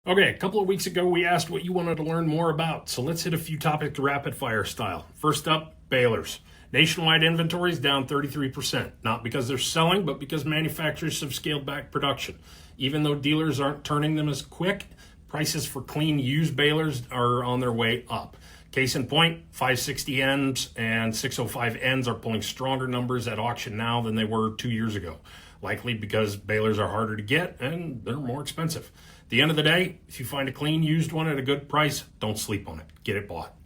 Okay, a couple of weeks ago, we asked what you wanted to learn more about, so let's hit a few topics rapid fire style. First up, balers. Nationwide inventories down 33%, not because they're selling, but because manufacturers have scaled back production. Even though dealers aren't turning them as quick, prices for clean used balers are on their way up. Case in point, 560Ns and 605Ns are pulling stronger numbers at auction now than they were 2 years ago, likely because balers are harder to get and they're more expensive. At the end of the day, if you find a clean used one at a good price, don't sleep on it. Get it bought.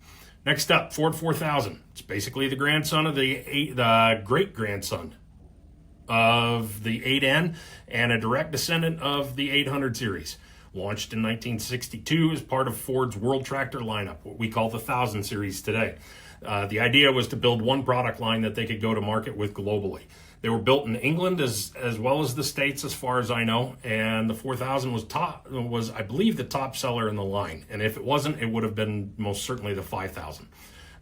Next up, Ford 4000. It's basically the grandson of the great-grandson of the 8N and a direct descendant of the 800 series. Launched in 1962 as part of Ford's World Tractor lineup, what we call the 1000 series today. The idea was to build one product line that they could go to market with globally. They were built in England as well as the States, as far as I know, and the 4000 was I believe the top seller in the line. And if it wasn't, it would have been most certainly the 5000.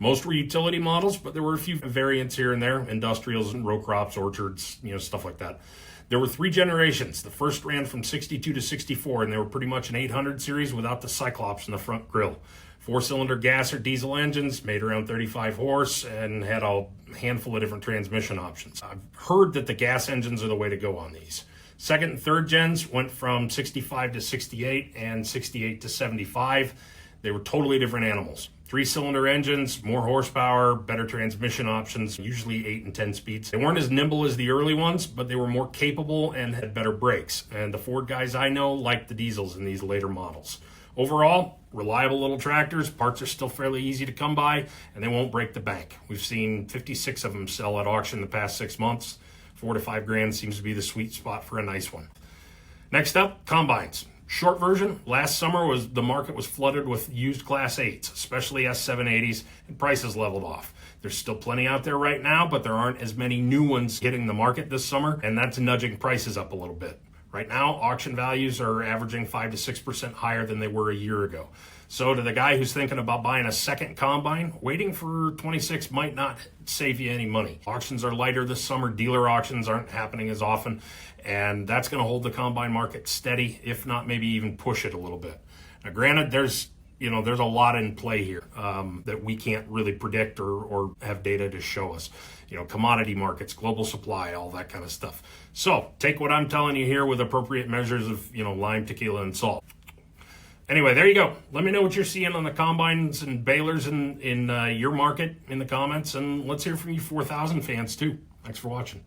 Most were utility models, but there were a few variants here and there, industrials and row crops, orchards, stuff like that. There were 3 generations. The first ran from 62 to 64, and they were pretty much an 800 series without the Cyclops in the front grille. 4-cylinder gas or diesel engines, made around 35 horse, and had a handful of different transmission options. I've heard that the gas engines are the way to go on these. Second and third gens went from 65 to 68 and 68 to 75. They were totally different animals. 3-cylinder engines, more horsepower, better transmission options, usually 8 and 10 speeds. They weren't as nimble as the early ones, but they were more capable and had better brakes. And the Ford guys I know liked the diesels in these later models. Overall, reliable little tractors. Parts are still fairly easy to come by, and they won't break the bank. We've seen 56 of them sell at auction the past 6 months. $4 to $5 grand seems to be the sweet spot for a nice one. Next up, combines. Short version, last summer the market was flooded with used Class 8s, especially S780s, and prices leveled off. There's still plenty out there right now, but there aren't as many new ones hitting the market this summer, and that's nudging prices up a little bit. Right now, auction values are averaging 5 to 6% higher than they were a year ago. So to the guy who's thinking about buying a second combine, waiting for 26 might not save you any money. Auctions are lighter this summer. Dealer auctions aren't happening as often, and that's going to hold the combine market steady, if not maybe even push it a little bit. Now, granted, there's a lot in play here that we can't really predict or have data to show us. Commodity markets, global supply, all that kind of stuff. So take what I'm telling you here with appropriate measures of, lime, tequila, and salt. Anyway, there you go. Let me know what you're seeing on the combines and balers in your market in the comments, and let's hear from you 4000 fans too. Thanks for watching.